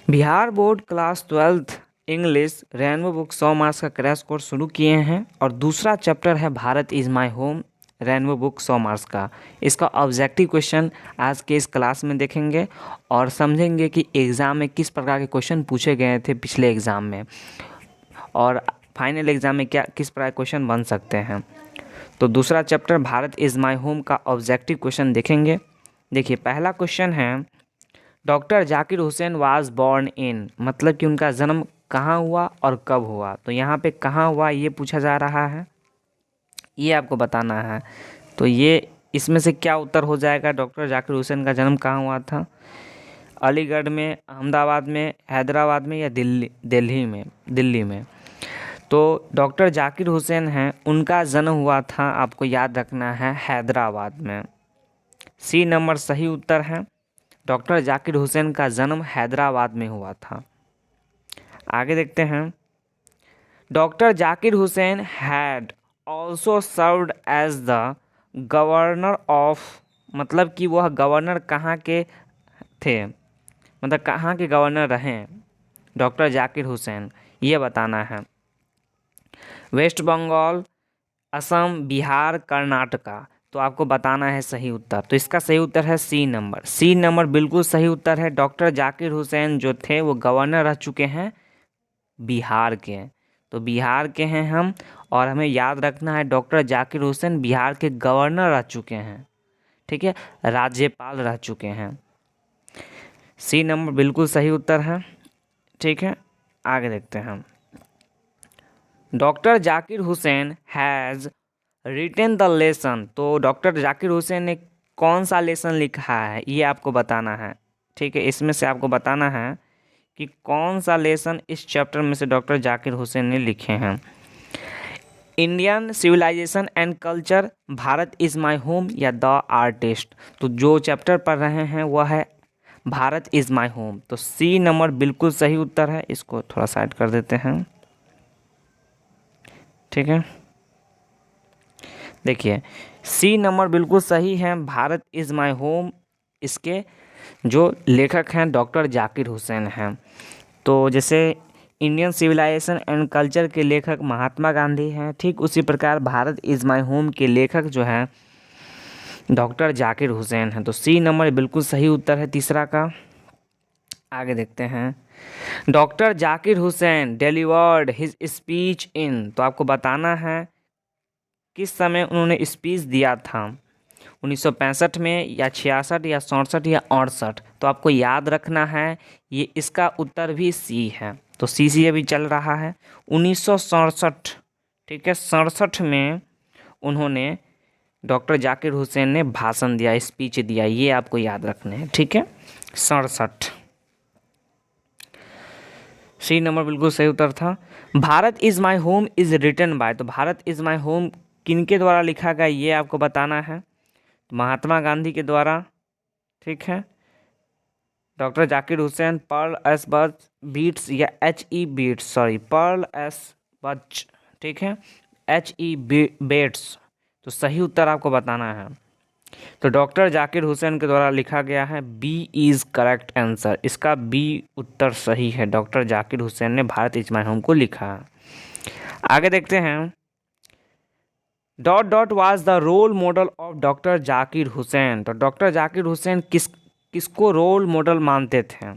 Bihar board class 12th English rainbow book 100 marks का crash course शुरू किए हैं और दूसरा चैप्टर है Bharat is my home rainbow book 100 marks का। इसका ऑब्जेक्टिव क्वेश्चन आज के इस क्लास में देखेंगे और समझेंगे कि एग्ज़ाम में किस प्रकार के क्वेश्चन पूछे गए थे पिछले एग्ज़ाम में और फाइनल एग्ज़ाम में क्या किस प्रकार क्वेश्चन बन सकते हैं। तो दूसरा chapter Bharat is my home का ऑब्जेक्टिव क्वेश्चन देखेंगे। देखिए, पहला क्वेश्चन है doctor Zakir Hussain was born in, मतलब कि उनका जन्म कहाँ हुआ और कब हुआ। तो यहाँ पे कहाँ हुआ ये पूछा जा रहा है, ये आपको बताना है। तो ये इसमें से क्या उत्तर हो जाएगा, डॉक्टर जाकिर हुसैन का जन्म कहाँ हुआ था, अलीगढ़ में, अहमदाबाद में, हैदराबाद में या दिल्ली में। तो डॉक्टर जाकिर हुसैन हैं, उनका जन्म हुआ था, आपको याद रखना है, हैदराबाद में। सी नंबर सही उत्तर है, डॉक्टर जाकिर हुसैन का जन्म हैदराबाद में हुआ था। आगे देखते हैं, doctor Zakir Hussain had also served as the governor of, मतलब कि वह गवर्नर कहाँ के थे, मतलब कहाँ के गवर्नर रहे डॉक्टर जाकिर हुसैन, ये बताना है। वेस्ट बंगाल, असम, बिहार, कर्नाटका। तो आपको बताना है सही उत्तर। तो इसका सही उत्तर है सी नंबर बिल्कुल सही उत्तर है। डॉक्टर जाकिर हुसैन जो थे वो गवर्नर रह चुके हैं बिहार के। तो बिहार के हैं हम, और हमें याद रखना है डॉक्टर जाकिर हुसैन बिहार के गवर्नर रह चुके हैं, ठीक है, राज्यपाल रह चुके हैं। सी नंबर बिल्कुल सही उत्तर है, ठीक है। आगे देखते हैं, doctor Zakir Hussain has retain the lesson. तो डॉक्टर जाकिर हुसैन ने कौन सा लेसन लिखा है ये आपको बताना है, ठीक है। इसमें से आपको बताना है कि कौन सा लेसन इस चैप्टर में से डॉक्टर जाकिर हुसैन ने लिखे हैं। Indian civilization and culture, Bharat is my home या द आर्टिस्ट। तो जो चैप्टर पढ़ रहे हैं वह है भारत इज़ माय होम। तो सी नंबर बिल्कुल सही उत्तर है। इसको थोड़ा साइड कर देते हैं, ठीक है। देखिए, सी नंबर बिल्कुल सही है, भारत इज़ माय होम। इसके जो लेखक हैं डॉक्टर जाकिर हुसैन हैं। तो जैसे इंडियन सिविलाइजेशन एंड कल्चर के लेखक महात्मा गांधी हैं, ठीक उसी प्रकार भारत इज़ माय होम के लेखक जो हैं डॉक्टर जाकिर हुसैन हैं। तो सी नंबर बिल्कुल सही उत्तर है तीसरा का। आगे देखते हैं, doctor Zakir Hussain delivered his speech in. तो आपको बताना है किस समय उन्होंने स्पीच दिया था, 1965 में या 66 या 67 या 68। तो आपको याद रखना है, ये इसका उत्तर भी सी है। तो सी अभी चल रहा है 1967, ठीक है, 67 में उन्होंने डॉक्टर जाकिर हुसैन ने भाषण दिया, स्पीच दिया, ये आपको याद रखना है, ठीक है, 67। सी नंबर बिल्कुल सही उत्तर था। Bharat is my home is written by. तो भारत इज़ माय होम किनके द्वारा लिखा गया ये आपको बताना है, महात्मा गांधी के द्वारा, ठीक है। Doctor Zakir Hussain, Pearl S Buck Bates या H.E. Beats, sorry, Perl S बच, ठीक है, H.E. बेट्स। तो सही उत्तर आपको बताना है। तो डॉक्टर जाकिर हुसैन के द्वारा लिखा गया है, बी इज़ करेक्ट आंसर। इसका बी उत्तर सही है, डॉक्टर जाकिर हुसैन ने भारत इज़ माय होम को लिखा है। आगे देखते हैं, dot dot was the role model of doctor Zakir Hussain. तो डॉक्टर जाकिर हुसैन किसको रोल मॉडल मानते थे,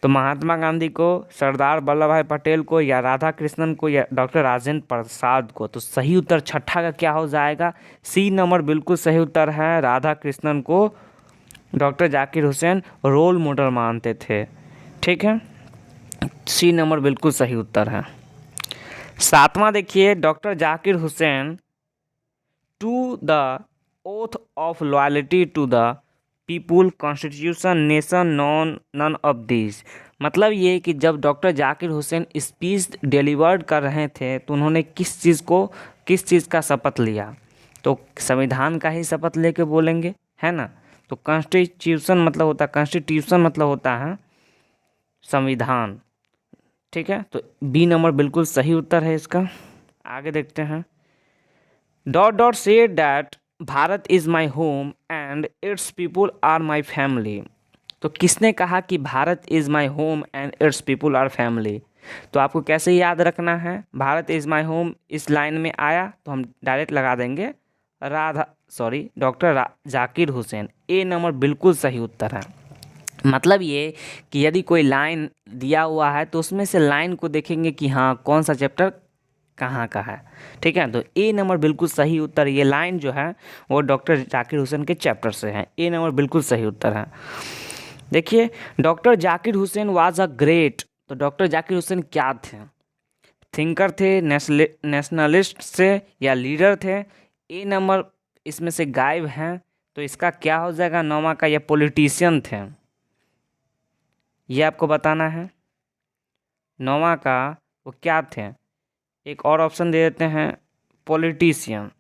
तो महात्मा गांधी को, सरदार वल्लभ भाई पटेल को, या राधा कृष्णन को, या डॉक्टर राजेंद्र प्रसाद को। तो सही उत्तर छठा का क्या हो जाएगा, सी नंबर बिल्कुल सही उत्तर है, राधा कृष्णन को doctor Zakir Hussain role model मानते थे, ठीक है, सी नंबर बिल्कुल सही उत्तर है। सातवां देखिए, doctor Zakir Hussain to the oath of loyalty to the people, constitution, nation, none of this. मतलब ये कि जब doctor Zakir Hussain speech delivered कर रहे थे तो उन्होंने किस चीज़ का शपथ लिया, तो संविधान का ही शपथ लेके बोलेंगे, है ना। तो कॉन्स्टिट्यूशन मतलब होता है संविधान, ठीक है। तो बी नंबर बिल्कुल सही उत्तर है इसका। आगे देखते हैं, dot dot said that Bharat is my home and its people are my family. तो तो किसने कहा कि Bharat is my home and its people are family? तो आपको कैसे याद रखना है, भारत इज़ माई होम इस लाइन में आया तो हम डायरेक्ट लगा देंगे doctor Zakir Hussain. A number बिल्कुल सही उत्तर है। मतलब ये कि यदि कोई लाइन दिया हुआ है तो उसमें से लाइन को देखेंगे कि हाँ कौन सा चैप्टर कहाँ का है, ठीक है। तो ए नंबर बिल्कुल सही उत्तर, ये लाइन जो है वो डॉक्टर जाकिर हुसैन के चैप्टर से है। ए नंबर बिल्कुल सही उत्तर है। देखिए, doctor Zakir Hussain was a great, तो डॉक्टर जाकिर हुसैन क्या थे? थिंकर थे, नेशनलिस्ट थे या लीडर थे? ए नंबर इसमें से गायब हैं, तो इसका क्या हो जाएगा नौमा का? ये पॉलिटिशियन थे, ये आपको बताना है। नौमा का वो क्या थे? एक और ऑप्शन दे देते हैं, पॉलिटिशियन,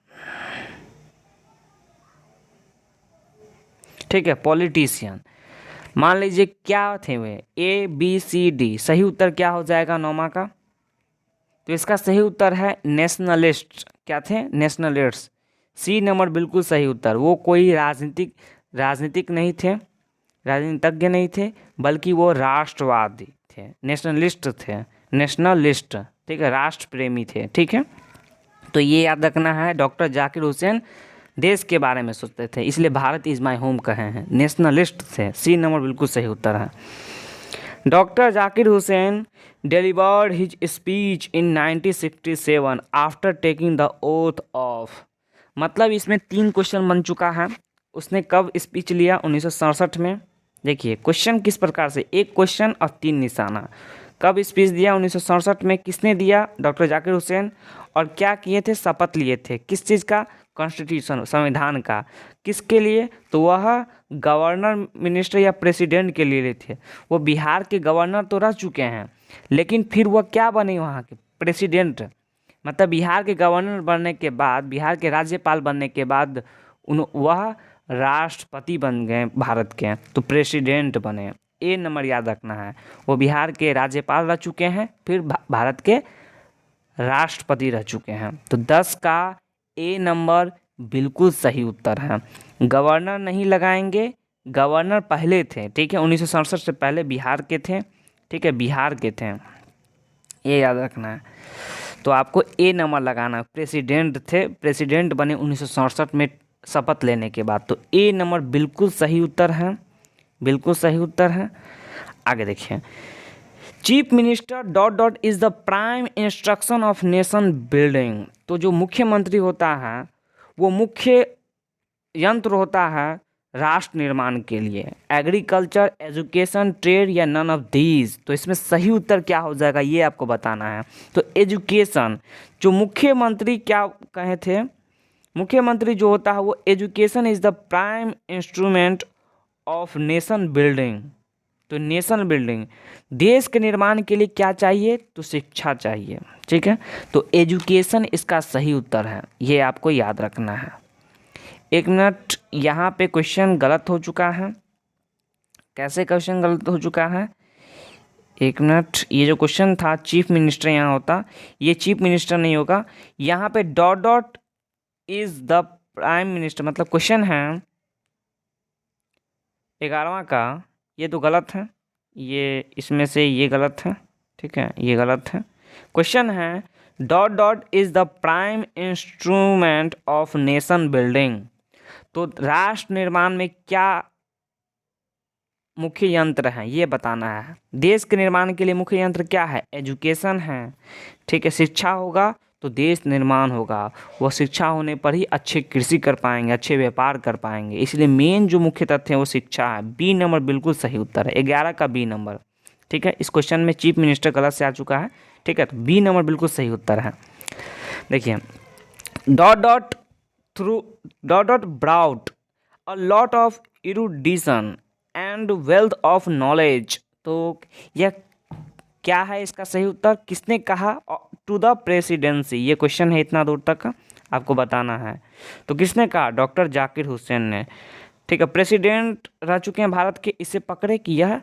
ठीक है, पॉलिटिशियन। मान लीजिए क्या थे वे? A B C D. सही उत्तर क्या हो जाएगा नौमा का? तो इसका सही उत्तर है नेशनलिस्ट। क्या थे? नेशनलिस्ट। सी नंबर बिल्कुल सही उत्तर। वो कोई राजनीतिक नहीं थे, राजनीतिज्ञ नहीं थे, बल्कि वो राष्ट्रवादी थे, नेशनलिस्ट थे, नेशनलिस्ट, ठीक है, राष्ट्र प्रेमी थे, ठीक है। तो ये याद रखना है, डॉक्टर जाकिर हुसैन देश के बारे में सोचते थे, इसलिए भारत इज़ माई होम कहे हैं, नेशनलिस्ट थे। सी नंबर बिल्कुल सही उत्तर है। Doctor Zakir Hussain delivered his speech in 1967 after taking the oath of. मतलब इसमें 3 क्वेश्चन बन चुका है। उसने कब स्पीच लिया? 1967 में। देखिए क्वेश्चन किस प्रकार से, एक क्वेश्चन और 3 निशाना। कब स्पीच दिया? 1967 में। किसने दिया? डॉक्टर जाकिर हुसैन। और क्या किए थे? शपथ लिए थे। किस चीज़ का? कॉन्स्टिट्यूशन, संविधान का। किसके लिए? तो वह गवर्नर मिनिस्टर या प्रेसिडेंट के लिए थे। वो बिहार के गवर्नर तो रह चुके हैं, लेकिन फिर वह क्या बने? वहाँ के प्रेसिडेंट। मतलब बिहार के गवर्नर बनने के बाद, बिहार के राज्यपाल बनने के बाद वह राष्ट्रपति बन गए भारत के, तो प्रेसिडेंट बने। ए नंबर याद रखना है। वो बिहार के राज्यपाल रह चुके हैं, फिर भारत के राष्ट्रपति रह चुके हैं। तो 10 का ए नंबर बिल्कुल सही उत्तर है। गवर्नर नहीं लगाएंगे, गवर्नर पहले थे, ठीक है, 1967 से पहले बिहार के थे, ठीक है, बिहार के थे, ये याद रखना है। तो आपको ए नंबर लगाना। प्रेसिडेंट थे, प्रेसिडेंट बने 1967 में शपथ लेने के बाद। तो ए नंबर बिल्कुल सही उत्तर है, बिल्कुल सही उत्तर है। आगे देखिए, chief minister dot dot is the prime instruction of nation building. तो जो मुख्यमंत्री होता है वो मुख्य यंत्र होता है राष्ट्र निर्माण के लिए। एग्रीकल्चर, एजुकेशन, ट्रेड या नन ऑफ दीज। तो इसमें सही उत्तर क्या हो जाएगा ये आपको बताना है। तो एजुकेशन, जो मुख्यमंत्री क्या कहे थे, मुख्यमंत्री जो होता है वो education is the prime instrument of nation building. तो नेशन बिल्डिंग, देश के निर्माण के लिए क्या चाहिए? तो शिक्षा चाहिए, ठीक है। तो एजुकेशन इसका सही उत्तर है, ये आपको याद रखना है। 1 मिनट, यहाँ पे क्वेश्चन गलत हो चुका है। कैसे क्वेश्चन गलत हो चुका है? 1 मिनट, ये जो क्वेश्चन था चीफ मिनिस्टर यहाँ होता, ये चीफ मिनिस्टर नहीं होगा। यहाँ पे dot dot is the prime minister, मतलब क्वेश्चन है 11वां का, ये तो गलत है, ये इसमें से ये गलत है, ठीक है, ये गलत है। क्वेश्चन है dot dot is the prime instrument of nation building. तो राष्ट्र निर्माण में क्या मुख्य यंत्र है ये बताना है। देश के निर्माण के लिए मुख्य यंत्र क्या है? एजुकेशन है, ठीक है। शिक्षा होगा तो देश निर्माण होगा, वो शिक्षा होने पर ही अच्छे कृषि कर पाएंगे, अच्छे व्यापार कर पाएंगे, इसलिए मेन जो मुख्य तथ्य है वो शिक्षा है। बी नंबर बिल्कुल सही उत्तर है, 11 का बी नंबर, ठीक है। इस क्वेश्चन में चीफ मिनिस्टर गलत से आ चुका है, ठीक है, तो बी नंबर बिल्कुल सही उत्तर है। देखिए, dot dot through dot dot brought a lot of erudition and wealth of knowledge. तो यह क्या है इसका सही उत्तर? किसने कहा? To the presidency. ये क्वेश्चन है इतना दूर तक आपको बताना है। तो किसने कहा? डॉक्टर जाकिर हुसैन ने, ठीक है। प्रेसिडेंट रह चुके हैं भारत के, इसे पकड़े कि यह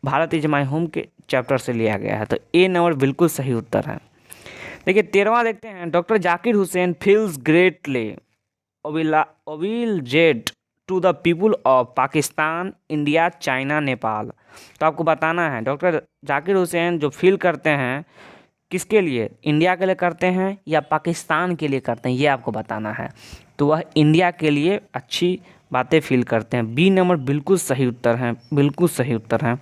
भारत इज माई होम के चैप्टर से लिया गया है। तो ए नंबर बिल्कुल सही उत्तर है। देखिए 13वां देखते हैं। Doctor Zakir Hussain feels greatly obliged to the people of Pakistan, India, China, Nepal. तो आपको बताना है डॉक्टर जाकिर हुसैन जो फील करते हैं किसके लिए, इंडिया के लिए करते हैं या पाकिस्तान के लिए करते हैं, ये आपको बताना है। तो वह इंडिया के लिए अच्छी बातें फील करते हैं। बी नंबर बिल्कुल सही उत्तर है, बिल्कुल सही उत्तर है।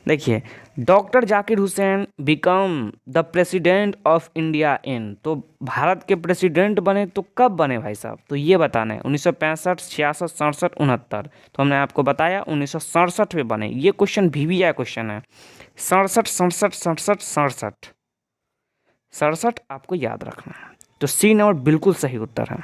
देखिए, doctor Zakir Hussain become the president of India in, तो भारत के प्रेसिडेंट बने तो कब बने भाई साहब, तो ये बताना है 1965, 66, 67, 69। तो हमने आपको बताया 1967 में बने। ये क्वेश्चन VVI क्वेश्चन है। 67, 67, 67, 67, 67 आपको याद रखना है। तो सी नंबर बिल्कुल सही उत्तर है।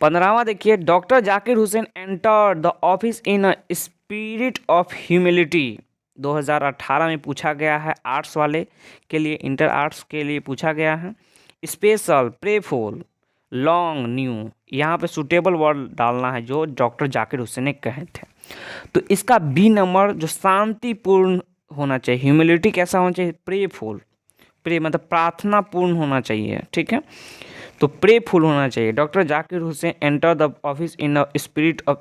15वां देखिए, doctor Zakir Hussain enter the office in a spirit of humility. 2018 में पूछा गया है, आर्ट्स वाले के लिए, इंटर आर्ट्स के लिए पूछा गया है। स्पेशल, प्रेफुल, लॉन्ग, न्यू, यहाँ पे सूटेबल वर्ड डालना है जो डॉक्टर जाकिर हुसैन ने कहे थे। तो इसका बी नंबर जो शांतिपूर्ण होना चाहिए, ह्यूमिलिटी कैसा होना चाहिए, प्रेफुल, प्रे मतलब प्रार्थना पूर्ण होना चाहिए, ठीक है। तो प्रेफुल होना चाहिए। Doctor Zakir Hussain enter the office in a spirit of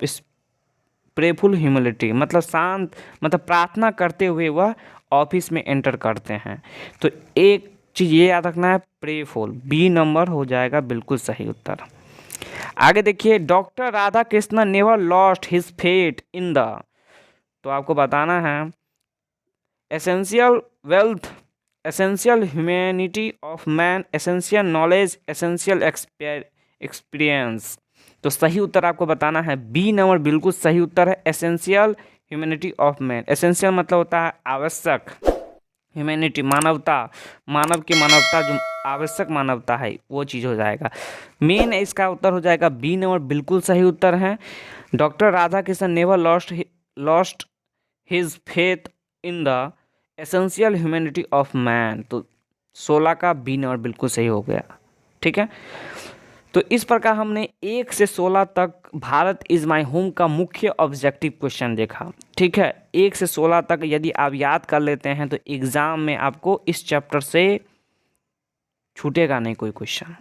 prayerful humility, मतलब शांत, मतलब प्रार्थना करते हुए वह ऑफिस में एंटर करते हैं। तो एक चीज़ ये याद रखना है, प्रेफुल, बी नंबर हो जाएगा बिल्कुल सही उत्तर। आगे देखिए, doctor Radha Krishnan never lost his faith in the, तो आपको बताना है essential wealth, essential humanity of man, essential knowledge, essential experience. तो सही उत्तर आपको बताना है बी नंबर बिल्कुल सही उत्तर है, essential humanity of man. Essential मतलब होता है आवश्यक, ह्यूमैनिटी मानवता, मानव की मानवता, जो आवश्यक मानवता है वो चीज़ हो जाएगा। मेन इसका उत्तर हो जाएगा बी नंबर बिल्कुल सही उत्तर है। Doctor Radha Krishnan never lost his faith in the essential humanity of man. तो 16 का बी नंबर बिल्कुल सही हो गया, ठीक है। तो इस प्रकार हमने 1 से 16 तक भारत इज़ माई होम का मुख्य ऑब्जेक्टिव क्वेश्चन देखा, ठीक है। 1 से 16 तक यदि आप याद कर लेते हैं तो एग्ज़ाम में आपको इस चैप्टर से छूटेगा नहीं कोई क्वेश्चन,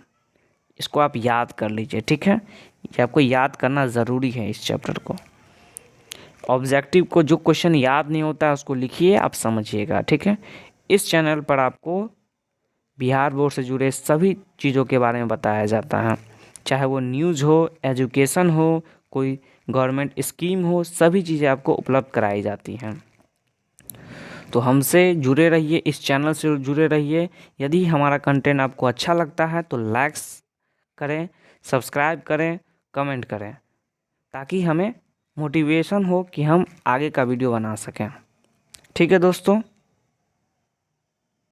इसको आप याद कर लीजिए, ठीक है। ये आपको याद करना ज़रूरी है इस चैप्टर को। ऑब्जेक्टिव को जो क्वेश्चन याद नहीं होता है उसको लिखिए, आप समझिएगा, ठीक है। इस चैनल पर आपको बिहार बोर्ड से जुड़े सभी चीज़ों के बारे में बताया जाता है, चाहे वो न्यूज़ हो, एजुकेशन हो, कोई गवर्नमेंट स्कीम हो, सभी चीज़ें आपको उपलब्ध कराई जाती हैं। तो हमसे जुड़े रहिए, इस चैनल से जुड़े रहिए। यदि हमारा कंटेंट आपको अच्छा लगता है तो लाइक्स करें, सब्सक्राइब करें, कमेंट करें, ताकि हमें मोटिवेशन हो कि हम आगे का वीडियो बना सकें, ठीक है दोस्तों।